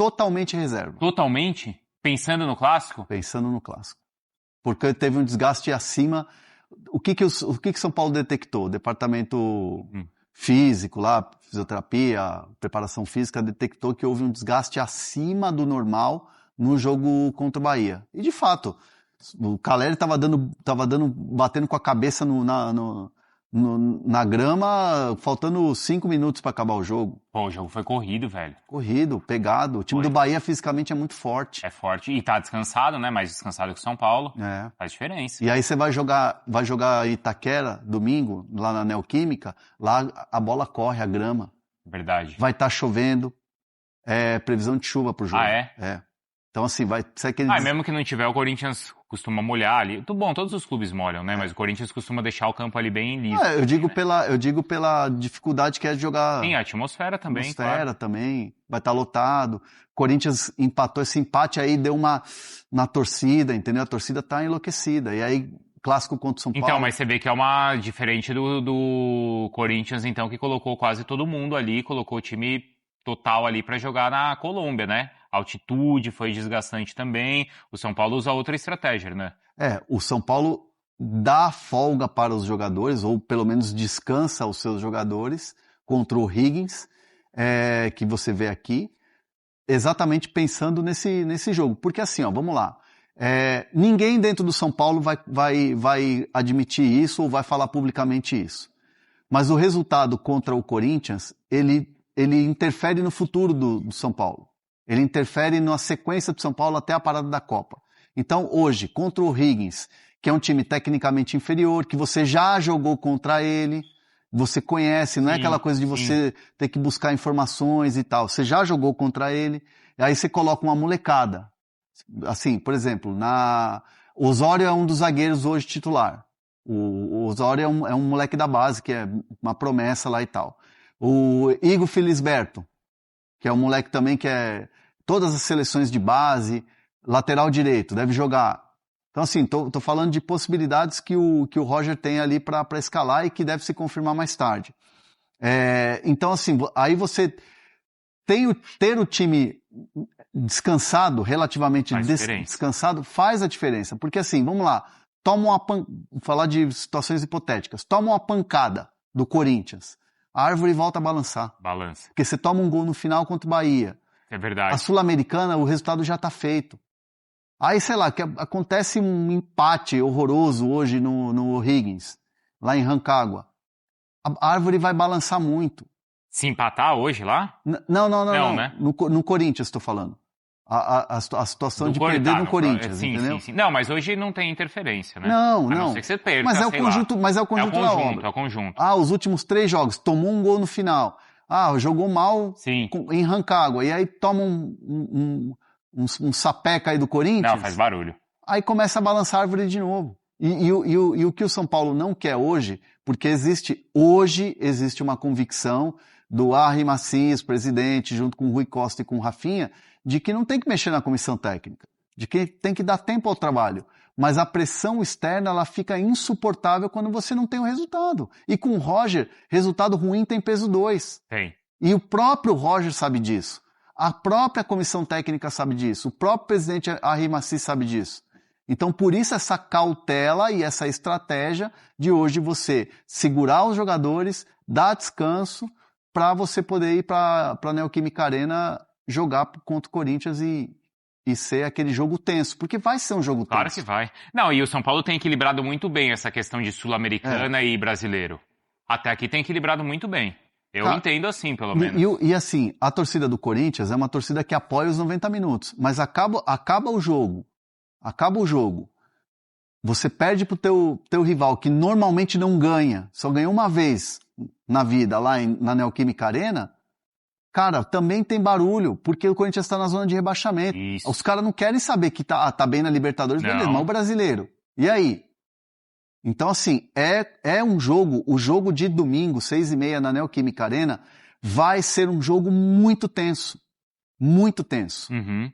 totalmente reserva. Totalmente? Pensando no clássico? Pensando no clássico. Porque teve um desgaste acima. O que São Paulo detectou? O departamento físico lá, fisioterapia, preparação física, detectou que houve um desgaste acima do normal no jogo contra o Bahia. E de fato, o Caleri batendo com a cabeça na grama, faltando 5 minutos para acabar o jogo. Pô, o jogo foi corrido, velho. Corrido, pegado. O time do Bahia fisicamente é muito forte. É forte. E tá descansado, né? Mais descansado que o São Paulo. É. Faz diferença. E aí você vai jogar Itaquera, domingo, lá na Neoquímica, lá a bola corre, a grama. Verdade. Vai estar chovendo, previsão de chuva pro jogo. Ah, é? É. Então, assim, vai ser aquele... mesmo que não tiver, o Corinthians costuma molhar ali. Bom, todos os clubes molham, né? Mas o Corinthians costuma deixar o campo ali bem liso. Eu digo pela dificuldade que é de jogar... Sim, a atmosfera também, atmosfera também, vai estar lotado. Corinthians empatou, esse empate aí deu uma... na torcida, entendeu? A torcida tá enlouquecida. E aí, clássico contra o São Paulo... Então, mas você vê que é uma... diferente do Corinthians, então, que colocou quase todo mundo ali, colocou o time total ali pra jogar na Colômbia, né? A altitude foi desgastante também. O São Paulo usa outra estratégia, né? O São Paulo dá folga para os jogadores, ou pelo menos descansa os seus jogadores, contra o Higgins, que você vê aqui, exatamente pensando nesse jogo. Porque assim, vamos lá, ninguém dentro do São Paulo vai admitir isso ou vai falar publicamente isso. Mas o resultado contra o Corinthians, ele interfere no futuro do São Paulo. Ele interfere na sequência do São Paulo até a parada da Copa. Então, hoje, contra o Higgins, que é um time tecnicamente inferior, que você já jogou contra ele, você conhece, não é aquela coisa de você ter que buscar informações e tal. Você já jogou contra ele, e aí você coloca uma molecada. Assim, por exemplo, o Osório é um dos zagueiros hoje titular. O Osório é um moleque da base, que é uma promessa lá e tal. O Igor Felisberto, que é um moleque também que é todas as seleções de base, lateral direito, deve jogar. Então, assim, tô falando de possibilidades que o Roger tem ali para escalar e que deve se confirmar mais tarde. Então, assim, aí você ter o time descansado, relativamente descansado, faz a diferença. Porque, assim, vamos lá, falar de situações hipotéticas, toma uma pancada do Corinthians, a árvore volta a balançar. Balança. Porque você toma um gol no final contra o Bahia. É verdade. A Sul-Americana, o resultado já está feito. Aí, sei lá, que acontece um empate horroroso hoje no Higgins, lá em Rancagua. A árvore vai balançar muito. Se empatar hoje lá? Não, né? No Corinthians, estou falando. A situação de perder no Corinthians, entendeu? Sim. Não, mas hoje não tem interferência, né? Não. A não ser que você perca, mas é o conjunto da obra. É o conjunto. Os últimos 3 jogos, tomou um gol no final. Jogou mal em Rancagua. E aí toma um sapeca aí do Corinthians. Não, faz barulho. Aí começa a balançar a árvore de novo. E o que o São Paulo não quer hoje, porque hoje existe uma convicção do Arri Macias, presidente, junto com o Rui Costa e com o Rafinha, de que não tem que mexer na comissão técnica, de que tem que dar tempo ao trabalho. Mas a pressão externa, ela fica insuportável quando você não tem o resultado. E com o Roger, resultado ruim tem peso 2. Tem. E o próprio Roger sabe disso. A própria comissão técnica sabe disso. O próprio presidente Arri Macias sabe disso. Então, por isso essa cautela e essa estratégia de hoje você segurar os jogadores, dar descanso, para você poder ir para a Neoquímica Arena jogar contra o Corinthians e ser aquele jogo tenso, porque vai ser um jogo tenso. Claro que vai. Não, e o São Paulo tem equilibrado muito bem essa questão de Sul-Americana e brasileiro. Até aqui tem equilibrado muito bem. Eu entendo assim, pelo menos. E assim, a torcida do Corinthians é uma torcida que apoia os 90 minutos, mas acaba o jogo, você perde pro teu rival, que normalmente não ganha, só ganhou uma vez na vida, lá na Neoquímica Arena, cara, também tem barulho, porque o Corinthians está na zona de rebaixamento. Isso. Os caras não querem saber que tá bem na Libertadores, beleza, mas o brasileiro. E aí? Então, assim, o jogo de domingo, 6h30 na Neoquímica Arena, vai ser um jogo muito tenso. Muito tenso. Uhum.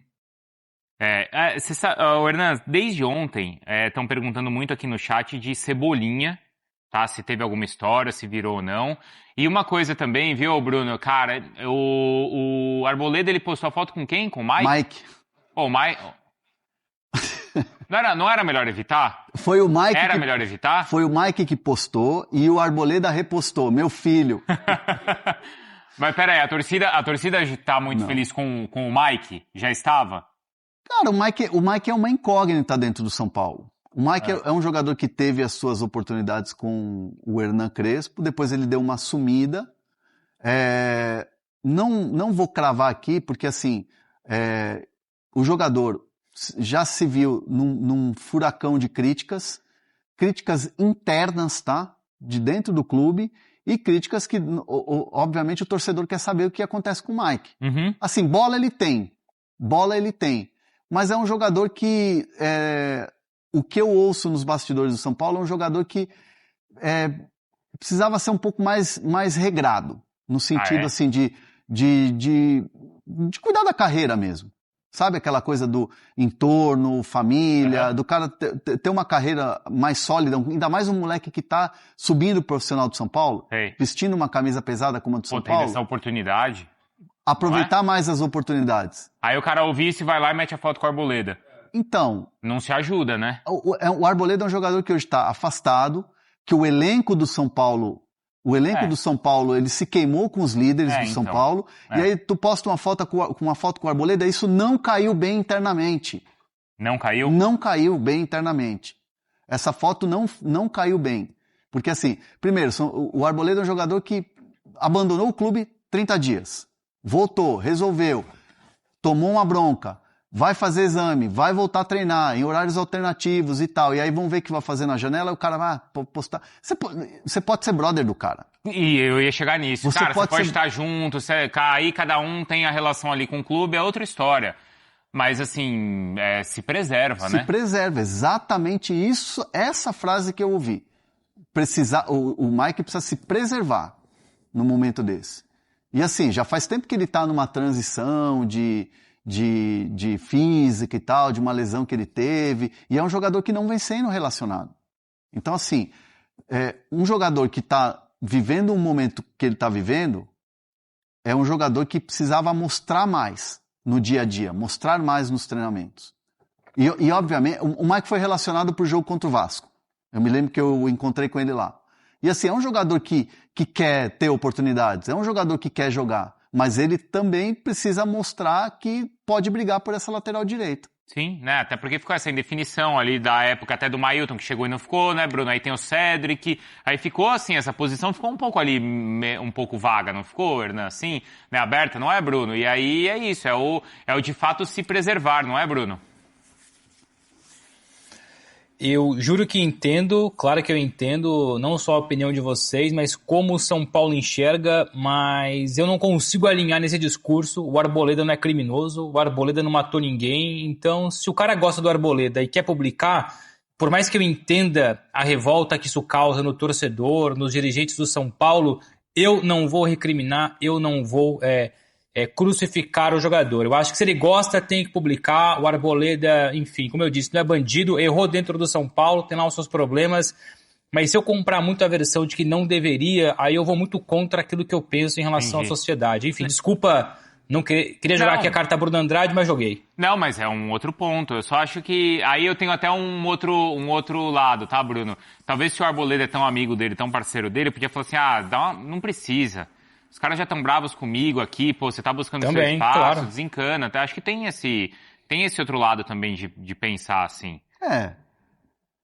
Hernan, desde ontem, estão perguntando muito aqui no chat de Cebolinha tá? Se teve alguma história, se virou ou não. E uma coisa também, viu, Bruno? Cara, o Arboleda, ele postou a foto com quem? Com o Mike? Mike. Ô, Mike... Não era melhor evitar? Foi o Mike Era melhor evitar? Foi o Mike que postou e o Arboleda repostou. Meu filho. Mas peraí, a torcida tá muito feliz com o Mike? Já estava? Cara, o Mike é uma incógnita dentro do São Paulo. O Mike é um jogador que teve as suas oportunidades com o Hernan Crespo, depois ele deu uma sumida. Não vou cravar aqui, porque assim, o jogador já se viu num furacão de críticas internas, tá? De dentro do clube, e críticas que, obviamente, o torcedor quer saber o que acontece com o Mike. Uhum. Assim, bola ele tem, mas é um jogador que, o que eu ouço nos bastidores do São Paulo é um jogador que precisava ser um pouco mais regrado, no sentido assim de cuidar da carreira mesmo. Sabe aquela coisa do entorno, família, do cara ter uma carreira mais sólida, ainda mais um moleque que tá subindo o profissional do São Paulo, vestindo uma camisa pesada como a do São Paulo. Tem essa oportunidade. Aproveitar mais as oportunidades. Aí o cara ouve isso e vai lá e mete a foto com o Arboleda. Então... Não se ajuda, né? O Arboleda é um jogador que hoje está afastado, que o elenco do São Paulo... do São Paulo, ele se queimou com os líderes do São Paulo, e aí tu posta uma foto com o Arboleda, isso não caiu bem internamente. Não caiu? Não caiu bem internamente. Essa foto não caiu bem. Porque assim, primeiro, o Arboleda é um jogador que abandonou o clube 30 dias. Voltou, resolveu, tomou uma bronca, vai fazer exame, vai voltar a treinar em horários alternativos e tal, e aí vão ver o que vai fazer na janela, e o cara vai postar. Você pode ser brother do cara. E eu ia chegar nisso. Cara, você pode estar junto, aí cada um tem a relação ali com o clube, é outra história. Mas assim, se preserva, né? Se preserva, exatamente isso, essa frase que eu ouvi. O Mike precisa se preservar no momento desse. E assim, já faz tempo que ele tá numa transição de física e tal, de uma lesão que ele teve, e é um jogador que não vem sendo relacionado. Então assim, um jogador que está vivendo um momento que ele está vivendo, é um jogador que precisava mostrar mais no dia a dia, mostrar mais nos treinamentos. E obviamente, o Mike foi relacionado pro jogo contra o Vasco. Eu me lembro que eu encontrei com ele lá. E assim, é um jogador que quer ter oportunidades, é um jogador que quer jogar, mas ele também precisa mostrar que pode brigar por essa lateral direita. Sim, né? Até porque ficou essa indefinição ali da época até do Mailton, que chegou e não ficou, né, Bruno? Aí tem o Cedric, aí ficou assim, essa posição ficou um pouco ali, um pouco vaga, não ficou, Hernan? Assim, né, aberta, não é, Bruno? E aí é isso, é o de fato se preservar, não é, Bruno? Eu juro que entendo, claro que eu entendo, não só a opinião de vocês, mas como o São Paulo enxerga, mas eu não consigo alinhar nesse discurso. O Arboleda não é criminoso, o Arboleda não matou ninguém, então se o cara gosta do Arboleda e quer publicar, por mais que eu entenda a revolta que isso causa no torcedor, nos dirigentes do São Paulo, eu não vou recriminar, eu não vou crucificar o jogador. Eu acho que se ele gosta, tem que publicar. O Arboleda, enfim, como eu disse, não é bandido, errou dentro do São Paulo, tem lá os seus problemas, mas se eu comprar muito a versão de que não deveria, aí eu vou muito contra aquilo que eu penso em relação à sociedade. Enfim, desculpa, não queria jogar aqui a carta Bruno Andrade, mas joguei. Não, mas é um outro ponto. Eu só acho que aí eu tenho até um outro lado, tá, Bruno? Talvez se o Arboleda é tão amigo dele, tão parceiro dele, eu podia falar assim, não precisa. Os caras já estão bravos comigo aqui, pô, você tá buscando também, seu espaço, claro. Desencana. Até acho que tem esse outro lado também de pensar assim.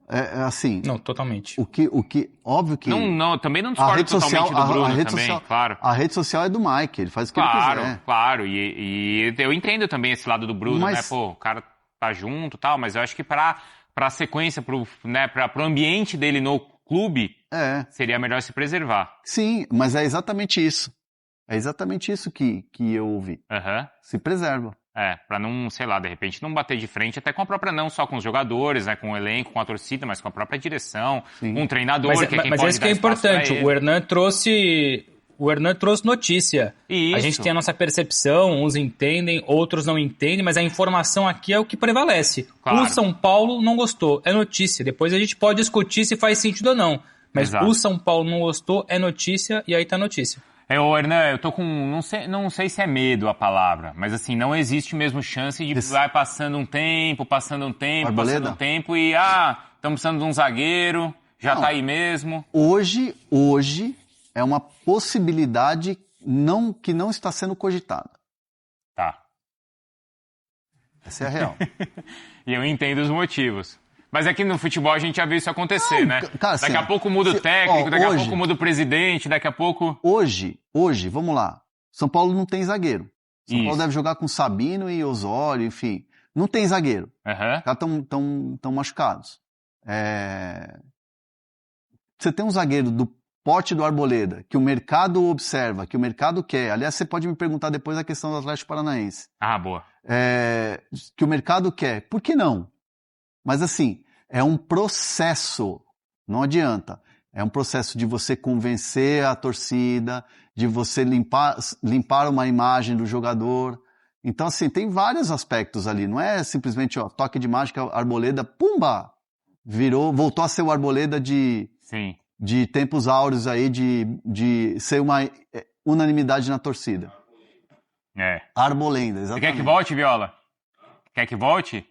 Assim. Não, totalmente. O que óbvio que... Não, também não discordo totalmente do Bruno também, claro. A rede social é do Mike, ele faz o que ele quiser. Claro, e eu entendo também esse lado do Bruno, né? Pô, o cara tá junto e tal, mas eu acho que pra sequência, pro ambiente dele no clube, seria melhor se preservar. Sim, mas é exatamente isso. É exatamente isso que eu ouvi. Se preserva. Pra não, sei lá, de repente não bater de frente até com a própria, não só com os jogadores, né, com o elenco, com a torcida, mas com a própria direção, um treinador, que é quem pode dar espaço. Mas isso que é importante, o Hernan trouxe notícia. Isso. A gente tem a nossa percepção, uns entendem, outros não entendem, mas a informação aqui é o que prevalece. Claro. O São Paulo não gostou, é notícia. Depois a gente pode discutir se faz sentido ou não. Mas Exato. o São Paulo não gostou, é notícia, e aí tá a notícia. Ô, Hernan, eu tô com. Não sei se é medo a palavra, mas assim, não existe mesmo chance de vai passando um tempo Arboleda? e estamos precisando de um zagueiro, já Não. tá aí mesmo. Hoje é uma possibilidade que não está sendo cogitada. Tá. Essa é a real. E eu entendo os motivos. Mas aqui no futebol a gente já viu isso acontecer, Não, né? cara, daqui assim, a pouco muda o técnico, daqui hoje- a pouco muda o presidente, daqui a pouco. Hoje, vamos lá. São Paulo não tem zagueiro. São Isso. Paulo deve jogar com Sabino e Osório, enfim. Não tem zagueiro. Aham. Os caras estão machucados. Você tem um zagueiro do porte do Arboleda, que o mercado observa, que o mercado quer. Aliás, você pode me perguntar depois a questão do Atlético Paranaense. Ah, boa. Que o mercado quer. Por que não? Mas assim, é um processo. Não adianta. É um processo de você convencer a torcida, de você limpar uma imagem do jogador. Então, assim, tem vários aspectos ali. Não é simplesmente, toque de mágica, Arboleda, pumba! Voltou a ser o Arboleda Sim. de tempos áureos aí, de ser uma unanimidade na torcida. Arbolenda, Você exatamente. quer que volte, Viola? Quer que volte?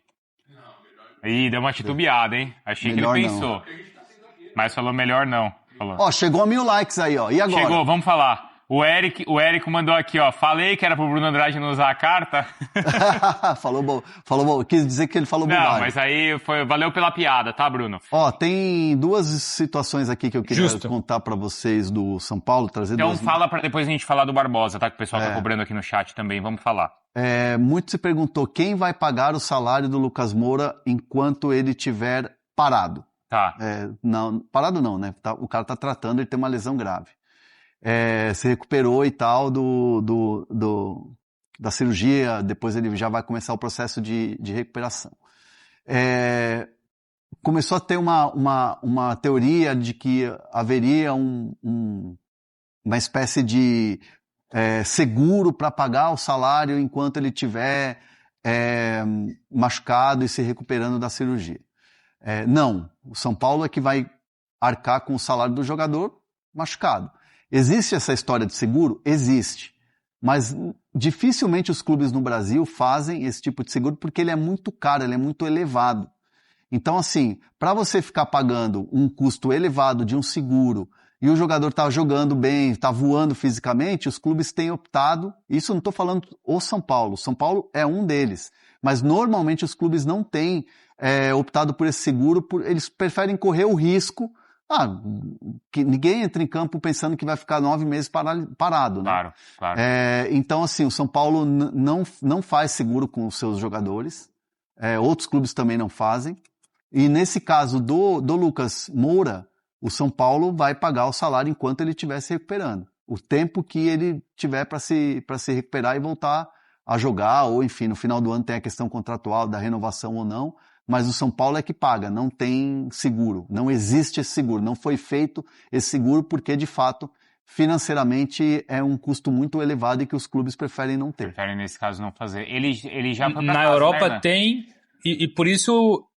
Ih, deu uma titubeada, hein? Achei Melhor que ele pensou. não. Mas falou melhor não. Falou. Chegou a 1000 likes aí, E agora? Chegou, vamos falar. O Érico mandou aqui, falei que era pro Bruno Andrade não usar a carta. falou bom. Quis dizer que ele falou bobagem. Não, mas aí valeu pela piada, tá, Bruno? Tem duas situações aqui que eu queria contar pra vocês do São Paulo, trazer Então duas... fala pra depois a gente falar do Barbosa, tá? Que o pessoal tá cobrando aqui no chat também, vamos falar. Muito se perguntou quem vai pagar o salário do Lucas Moura enquanto ele estiver parado. Tá. Não, parado não, né? O cara tá tratando, ele tem uma lesão grave. Se recuperou e tal da cirurgia, depois ele já vai começar o processo de recuperação. Começou a ter uma teoria de que haveria uma espécie de seguro para pagar o salário enquanto ele estiver machucado e se recuperando da cirurgia. Não, o São Paulo é que vai arcar com o salário do jogador machucado. Existe essa história de seguro? Existe. Mas dificilmente os clubes no Brasil fazem esse tipo de seguro porque ele é muito caro, ele é muito elevado. Então, assim, para você ficar pagando um custo elevado de um seguro e o jogador está jogando bem, está voando fisicamente, os clubes têm optado, isso não estou falando o São Paulo é um deles, mas normalmente os clubes não têm optado por esse seguro, eles preferem correr o risco, que ninguém entra em campo pensando que vai ficar 9 meses parado, né? Claro. Então, assim, o São Paulo não faz seguro com os seus jogadores, outros clubes também não fazem, e nesse caso do Lucas Moura, o São Paulo vai pagar o salário enquanto ele estiver se recuperando. O tempo que ele tiver para se recuperar e voltar a jogar, ou enfim, no final do ano tem a questão contratual da renovação ou não, mas o São Paulo é que paga, não tem seguro, não existe esse seguro, não foi feito esse seguro porque, de fato, financeiramente é um custo muito elevado e que os clubes preferem não ter. Preferem, nesse caso, não fazer. Ele já foi pra Na casa, Europa, né? tem, e por isso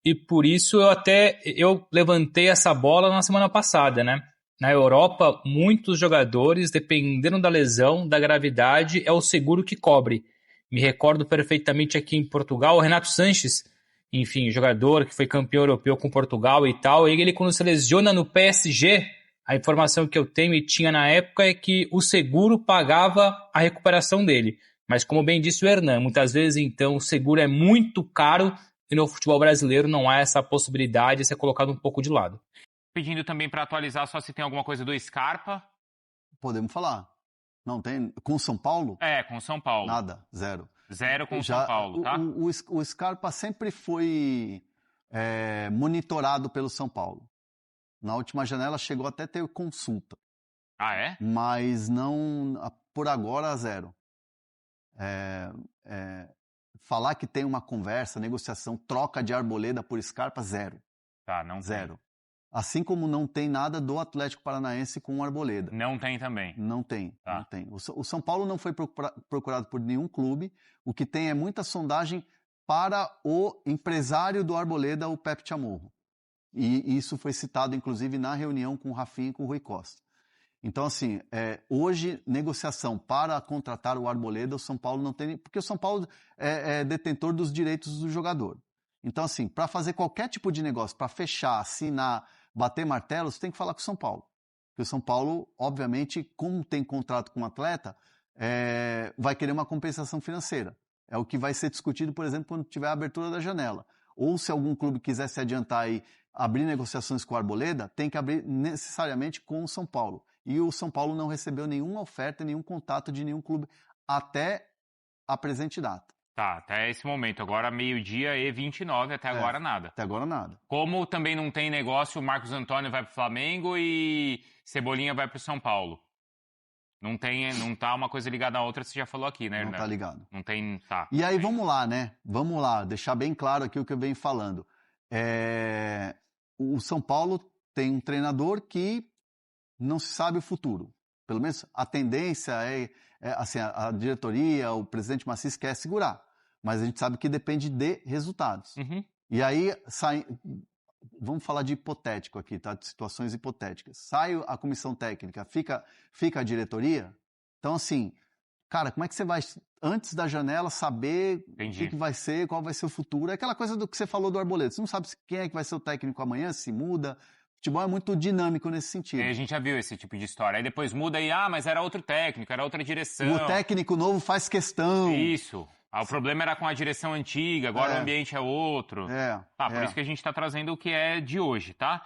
eu levantei essa bola na semana passada, né? Na Europa, muitos jogadores, dependendo da lesão, da gravidade, é o seguro que cobre. Me recordo perfeitamente aqui em Portugal, o Renato Sanches, enfim, jogador que foi campeão europeu com Portugal e tal, ele quando se lesiona no PSG, a informação que eu tenho e tinha na época é que o seguro pagava a recuperação dele. Mas como bem disse o Hernan, muitas vezes então o seguro é muito caro e no futebol brasileiro não há essa possibilidade de ser colocado um pouco de lado. Pedindo também para atualizar só se tem alguma coisa do Scarpa. Podemos falar. Não tem? Com o São Paulo? Com o São Paulo. Nada, zero. Zero com o São Paulo, tá? O Scarpa sempre foi monitorado pelo São Paulo. Na última janela chegou até a ter consulta. Ah, é? Mas não, por agora, zero. Falar que tem uma conversa, negociação, troca de Arboleda por Scarpa, zero. Tá, não zero. Assim como não tem nada do Atlético Paranaense com o Arboleda. Não tem também. Não tem, tá. Não tem. O São Paulo não foi procurado por nenhum clube. O que tem é muita sondagem para o empresário do Arboleda, o Pepe Chamorro. E isso foi citado, inclusive, na reunião com o Rafinha e com o Rui Costa. Então, assim, hoje, negociação para contratar o Arboleda, o São Paulo não tem... Porque o São Paulo é detentor dos direitos do jogador. Então, assim, para fazer qualquer tipo de negócio, para fechar, assinar, bater martelo, você tem que falar com o São Paulo. Porque o São Paulo, obviamente, como tem contrato com o atleta, vai querer uma compensação financeira. É o que vai ser discutido, por exemplo, quando tiver a abertura da janela. Ou se algum clube quiser se adiantar e abrir negociações com o Arboleda, tem que abrir necessariamente com o São Paulo. E o São Paulo não recebeu nenhuma oferta, nenhum contato de nenhum clube até a presente data. Tá, até esse momento. Agora meio-dia e 29, até agora nada. Até agora nada. Como também não tem negócio, o Marcos Antônio vai pro Flamengo e Cebolinha vai pro São Paulo. Não tá uma coisa ligada à outra, você já falou aqui, né, Hernando? Não tá ligado. Não tem, tá. E aí vamos lá, né? Vamos lá, deixar bem claro aqui o que eu venho falando. O São Paulo tem um treinador que não se sabe o futuro. Pelo menos a tendência assim, a diretoria, o presidente Maciço quer segurar. Mas a gente sabe que depende de resultados. Uhum. E aí, vamos falar de hipotético aqui, tá? De situações hipotéticas. Sai a comissão técnica, fica a diretoria. Então, assim, cara, como é que você vai, antes da janela, saber o que vai ser, qual vai ser o futuro? É aquela coisa do que você falou do Arboleda. Você não sabe quem é que vai ser o técnico amanhã, se muda. O futebol é muito dinâmico nesse sentido. A gente já viu esse tipo de história. Aí depois muda e, mas era outro técnico, era outra direção. O técnico novo faz questão. Isso. O problema era com a direção antiga, agora o ambiente é outro. Por isso que a gente está trazendo o que é de hoje, tá?